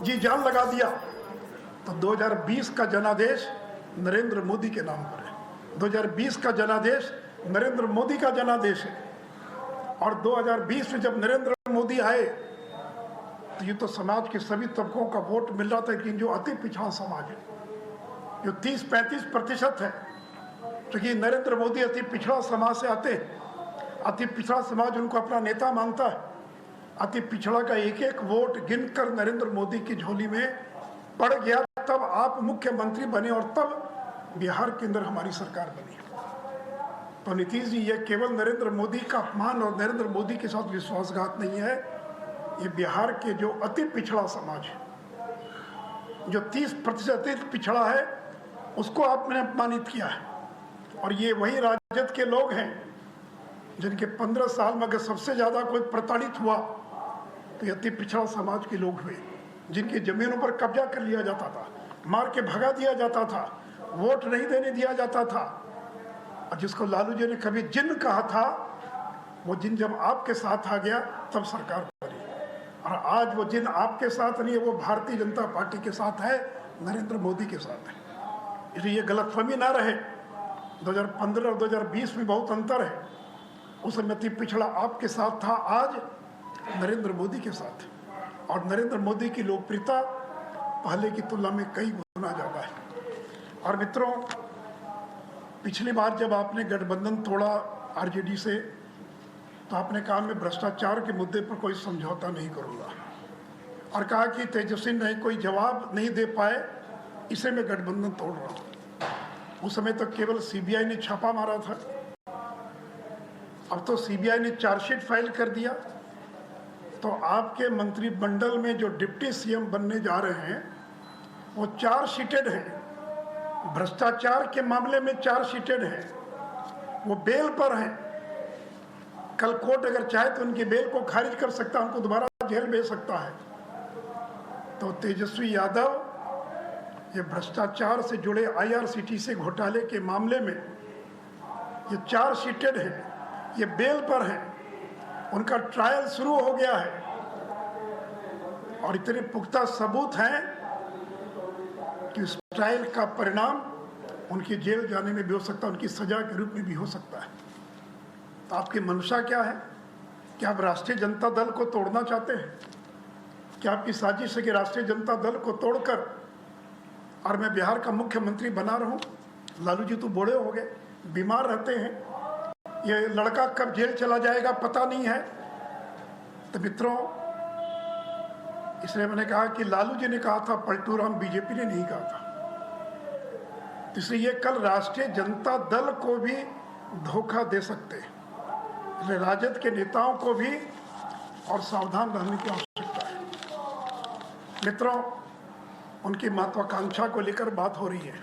जी जान लगा दिया। तो 2020 का जनादेश नरेंद्र मोदी के नाम पर है। 2020 का जनादेश नरेंद्र मोदी का जनादेश है। और 2020 में जब नरेंद्र मोदी आए तो ये तो समाज के सभी तबकों का वोट मिल रहा था, लेकिन जो अति पिछड़ा समाज है, जो 30-35% है, क्योंकि नरेंद्र मोदी अति पिछड़ा समाज से आते हैं। अति पिछड़ा समाज उनको अपना नेता मानता है। अति पिछड़ा का एक एक वोट गिनकर नरेंद्र मोदी की झोली में पड़ गया, तब आप मुख्यमंत्री बने और तब बिहार के अंदर हमारी सरकार बनी। तो नीतीश जी, ये केवल नरेंद्र मोदी का अपमान और नरेंद्र मोदी के साथ विश्वासघात नहीं है, ये बिहार के जो अति पिछड़ा समाज है, जो 30% पिछड़ा है, उसको आपने अपमानित किया है। और ये वही राजद के लोग हैं जिनके 15 साल में अगर सबसे ज़्यादा कोई प्रताड़ित हुआ तो ये अति पिछड़ा समाज के लोग हुए, जिनकी ज़मीनों पर कब्जा कर लिया जाता था, मार के भगा दिया जाता था, वोट नहीं देने दिया जाता था। और जिसको लालू जी ने कभी जिन कहा था, वो जिन जब आपके साथ आ गया तब सरकार बनी। और आज वो जिन आपके साथ नहीं है, वो भारतीय जनता पार्टी के साथ है, नरेंद्र मोदी के साथ है। इसलिए ये गलतफहमी ना रहे। 2015 और 2020 में बहुत अंतर है। उस समय अति पिछड़ा आपके साथ था, आज नरेंद्र मोदी के साथ। और नरेंद्र मोदी की लोकप्रियता पहले की तुलना में कई गुना ज़्यादा है। और मित्रों, पिछली बार जब आपने गठबंधन तोड़ा आरजेडी से, तो आपने कहा मैं भ्रष्टाचार के मुद्दे पर कोई समझौता नहीं करूँगा, और कहा कि तेजस्वी नहीं कोई जवाब नहीं दे पाए, इसे मैं गठबंधन तोड़ रहा हूँ। उस समय तो केवल सीबीआई ने छापा मारा था, अब तो सीबीआई ने चार्जशीट फाइल कर दिया। तो आपके मंत्रिमंडल में जो डिप्टी सीएम बनने जा रहे हैं वो चार्जशीटेड हैं, भ्रष्टाचार के मामले में चार्जशीटेड हैं, वो बेल पर हैं। कल कोर्ट अगर चाहे तो उनकी बेल को खारिज कर सकता है, उनको दोबारा जेल भेज सकता है। तो तेजस्वी यादव ये भ्रष्टाचार से जुड़े IRCTC घोटाले के मामले में ये चार्जशीटेड हैं, ये बेल पर हैं, उनका ट्रायल शुरू हो गया है। और इतने पुख्ता सबूत हैं कि उस ट्रायल का परिणाम उनकी जेल जाने में भी हो सकता है, उनकी सजा के रूप में भी हो सकता है। तो आपकी मंशा क्या है? क्या आप राष्ट्रीय जनता दल को तोड़ना चाहते हैं? क्या आपकी साजिश है कि राष्ट्रीय जनता दल को तोड़कर और मैं बिहार का मुख्यमंत्री बना रहूं? लालू जी तो बूढ़े हो गए, बीमार रहते हैं, ये लड़का कब जेल चला जाएगा पता नहीं है। तो मित्रों, इसलिए मैंने कहा कि लालू जी ने कहा था पलटू राम, बीजेपी ने नहीं कहा था। इसलिए ये कल राष्ट्रीय जनता दल को भी धोखा दे सकते हैं, इसलिए राजद के नेताओं को भी और सावधान रहने की आवश्यकता है। मित्रों, उनकी महत्वाकांक्षा को लेकर बात हो रही है।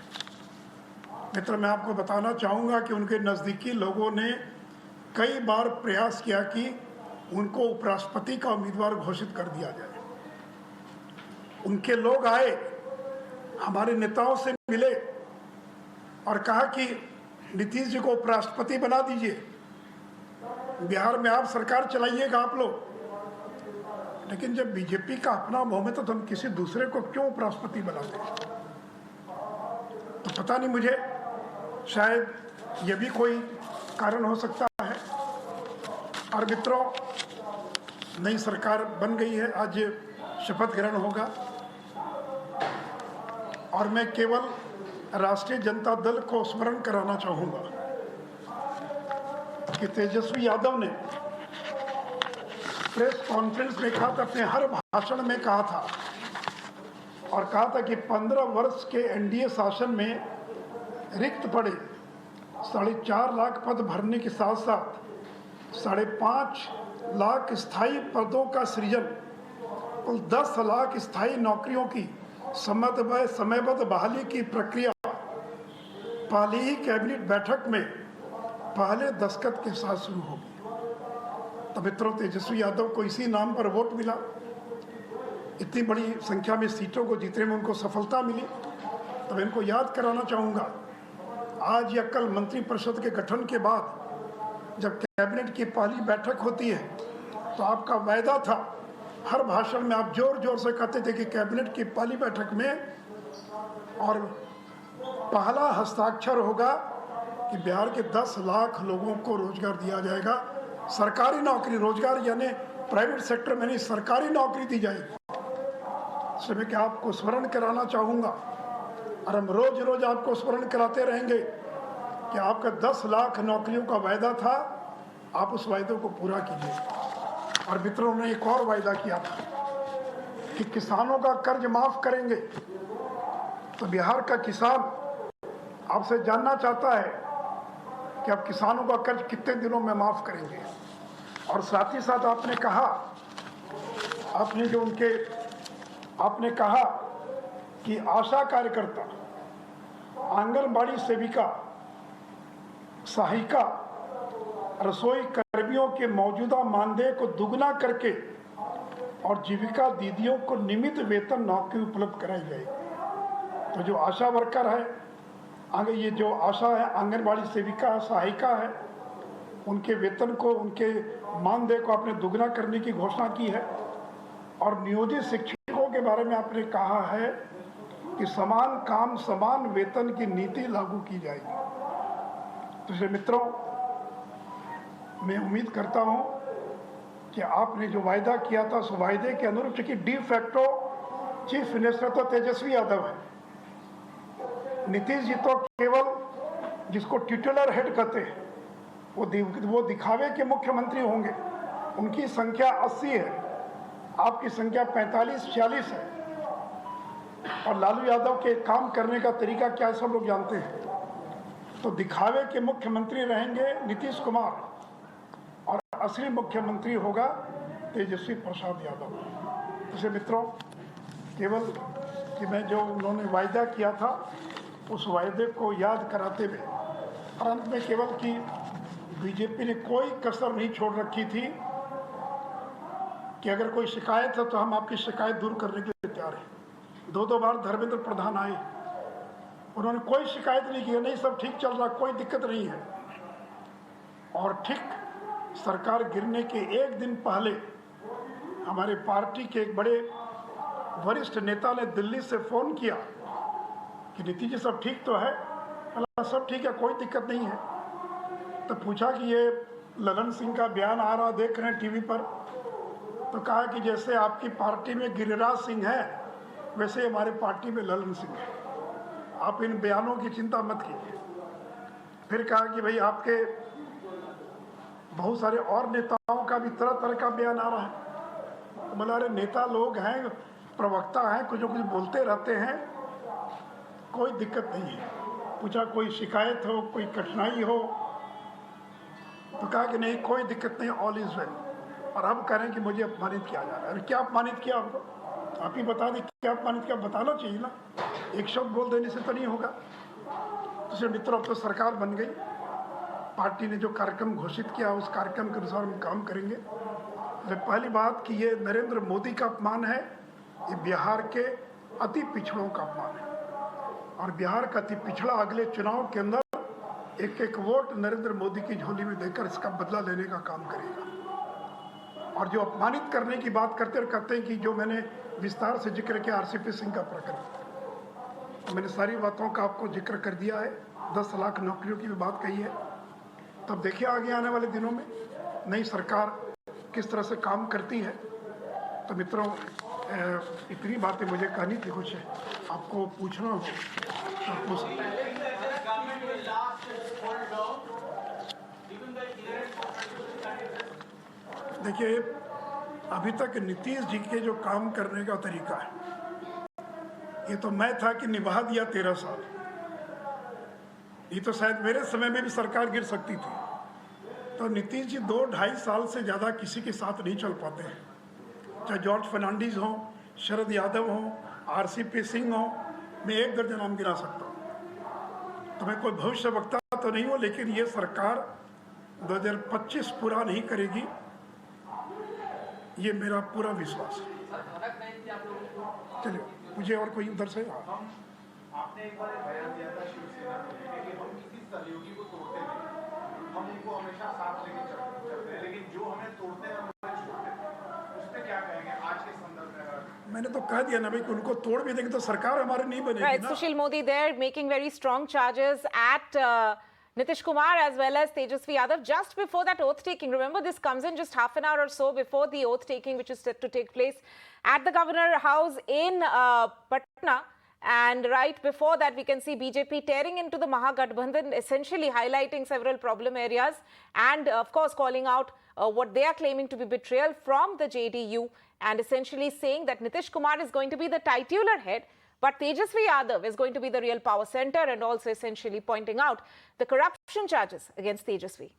मित्र, मैं आपको बताना चाहूँगा कि उनके नज़दीकी लोगों ने कई बार प्रयास किया कि उनको उपराष्ट्रपति का उम्मीदवार घोषित कर दिया जाए। उनके लोग आए, हमारे नेताओं से मिले और कहा कि नीतीश जी को उपराष्ट्रपति बना दीजिए, बिहार में आप सरकार चलाइएगा आप लोग। लेकिन जब बीजेपी का अपना बहुमत है तो हम किसी दूसरे को क्यों उपराष्ट्रपति बनाते हैं? तो पता नहीं, मुझे शायद ये भी कोई कारण हो सकता है। और मित्रों, नई सरकार बन गई है, आज शपथ ग्रहण होगा और मैं केवल राष्ट्रीय जनता दल को स्मरण कराना चाहूँगा कि तेजस्वी यादव ने प्रेस कॉन्फ्रेंस में कहा था, अपने हर भाषण में कहा था और कहा था कि 15 वर्ष के एनडीए शासन में रिक्त पड़े 4.5 लाख पद भरने के साथ साथ 5.5 लाख स्थायी पदों का सृजन, कुल 10 लाख स्थायी नौकरियों की समयबद्ध बहाली की प्रक्रिया पहले ही कैबिनेट बैठक में पहले दस्तखत के साथ शुरू होगी। तो मित्रों, तेजस्वी यादव को इसी नाम पर वोट मिला, इतनी बड़ी संख्या में सीटों को जीतने में उनको सफलता मिली। तो मैं इनको याद कराना चाहूँगा, आज या कल मंत्रिपरिषद के गठन के बाद जब कैबिनेट की पहली बैठक होती है तो आपका वायदा था हर भाषण में आप जोर जोर से कहते थे कि कैबिनेट की पहली बैठक में और पहला हस्ताक्षर होगा कि बिहार के 10 लाख लोगों को रोजगार दिया जाएगा। सरकारी नौकरी, रोजगार यानी प्राइवेट सेक्टर में नहीं, सरकारी नौकरी दी जाएगी। इसलिए मैं क्या आपको स्मरण कराना चाहूँगा, और हम रोज रोज आपको स्मरण कराते रहेंगे कि आपका 10 लाख नौकरियों का वायदा था, आप उस वायदे को पूरा कीजिए। और मित्रों ने एक और वायदा किया था कि किसानों का कर्ज माफ करेंगे। तो बिहार का किसान आपसे जानना चाहता है कि आप किसानों का कर्ज कितने दिनों में माफ करेंगे। और साथ ही साथ आपने कहा, आपने कहा कि आशा कार्यकर्ता, आंगनबाड़ी सेविका, सहायिका, रसोई कर्मियों के मौजूदा मानदेय को दुगना करके और जीविका दीदियों को नियमित वेतन नौकरी उपलब्ध कराई जाएगी। तो जो आशा वर्कर है, आगे ये जो आशा है, आंगनबाड़ी सेविका, सहायिका है, उनके वेतन को, उनके मानदेय को आपने दुगना करने की घोषणा की है। और नियोजित शिक्षकों के बारे में आपने कहा है कि समान काम समान वेतन की नीति लागू की जाएगी। तो इसलिए मित्रों, मैं उम्मीद करता हूं कि आपने जो वायदा किया था उस वायदे के अनुरूप, चूंकि डी फैक्टो चीफ मिनिस्टर तो तेजस्वी यादव है, नीतीश जी तो केवल जिसको टिटुलर हेड कहते हैं वो दिखावे के मुख्यमंत्री होंगे। उनकी संख्या 80 है, आपकी संख्या 45-46 है। और लालू यादव के काम करने का तरीका क्या है सब लोग जानते हैं। तो दिखावे के मुख्यमंत्री रहेंगे नीतीश कुमार, और असली मुख्यमंत्री होगा तेजस्वी प्रसाद यादव। इसे मित्रों, केवल कि मैं जो उन्होंने वायदा किया था उस वायदे को याद कराते हुए, और अंत में केवल कि बीजेपी ने कोई कसर नहीं छोड़ रखी थी कि अगर कोई शिकायत है तो हम आपकी शिकायत दूर करने के लिए तैयार हैं। 2 बार धर्मेंद्र प्रधान आए, उन्होंने कोई शिकायत नहीं की, नहीं सब ठीक चल रहा, कोई दिक्कत नहीं है। और ठीक सरकार गिरने के एक दिन पहले हमारे पार्टी के एक बड़े वरिष्ठ नेता ने दिल्ली से फ़ोन किया कि नीतीश जी सब ठीक तो है? सब ठीक है, कोई दिक्कत नहीं है। तो पूछा कि ये ललन सिंह का बयान आ रहा देख रहे हैं टीवी पर, तो कहा कि जैसे आपकी पार्टी में गिरिराज सिंह है वैसे हमारे पार्टी में ललन सिंह है, आप इन बयानों की चिंता मत कीजिए। फिर कहा कि भाई आपके बहुत सारे और नेताओं का भी तरह तरह का बयान आ रहा है। तो बोला, अरे नेता लोग हैं, प्रवक्ता हैं, कुछ न कुछ बोलते रहते हैं, कोई दिक्कत नहीं है। पूछा कोई शिकायत हो, कोई कठिनाई हो? तो कहा कि नहीं कोई दिक्कत नहीं, ऑल इज वेल। और अब कह रहे हैं कि मुझे अपमानित किया जा रहा है। अरे क्या अपमानित किया आपको? आप ही बता दें क्या अपमानित किया, बताना चाहिए ना, एक शब्द बोल देने से तो नहीं होगा। तो मित्रों, अब तो सरकार बन गई, पार्टी ने जो कार्यक्रम घोषित किया उस कार्यक्रम के अनुसार हम काम करेंगे। पहली बात कि ये नरेंद्र मोदी का अपमान है, ये बिहार के अति पिछड़ों का अपमान है। और बिहार का अति पिछड़ा अगले चुनाव के अंदर एक एक वोट नरेंद्र मोदी की झोली में देकर इसका बदला लेने का काम करेगा। और जो अपमानित करने की बात करते हैं कि जो मैंने विस्तार से जिक्र किया आरसीपी सिंह का प्रकरण, तो मैंने सारी बातों का आपको जिक्र कर दिया है। 10 लाख नौकरियों की भी बात कही है। तब देखिए आगे आने वाले दिनों में नई सरकार किस तरह से काम करती है। तो मित्रों, इतनी बातें मुझे कहनी थी, कुछ आपको पूछना हो तो पूछ सकते हैं। देखिए, अभी तक नीतीश जी के जो काम करने का तरीका है, ये तो मैं था कि निभा दिया 13 साल। ये तो शायद मेरे समय में भी सरकार गिर सकती थी। तो नीतीश जी 2-2.5 साल से ज़्यादा किसी के साथ नहीं चल पाते हैं, चाहे जॉर्ज फर्नांडीज हो, शरद यादव हो, आरसीपी सिंह हो, मैं 1 दर्जन नाम गिना सकता हूँ। तो मैं कोई भविष्य वक्ता तो नहीं हूँ, लेकिन ये सरकार 2025 पूरा नहीं करेगी, ये मेरा पूरा विश्वास है। चलिए, मुझे और कोई उधर से। आपने एक बार बयान दिया था शिवसेना कि हम किसी सहयोगी को तोड़ते नहीं, हम उनको हमेशा साथ लेके चलते हैं, लेकिन जो हमें तोड़ते हैं हम उन्हें छोड़ते हैं। उस पर क्या कहेंगे? आज मैंने तो कह दिया ना भाई कि उनको तोड़ भी देंगे तो सरकार हमारी नहीं बनेगी Right, ना। Sushil Modi there making very strong charges at Nitish Kumar as well as Tejasvi Yadav just before that oath taking. Remember, this comes in just half an hour or so before the oath taking, which is set to take place at the Governor House in Patna. And right before that, we can see BJP tearing into the Mahagathbandhan, essentially highlighting several problem areas and, of course, calling out what they are claiming to be betrayal from the JDU and essentially saying that Nitish Kumar is going to be the titular head, but Tejasvi Yadav is going to be the real power center, and also essentially pointing out the corruption charges against Tejasvi.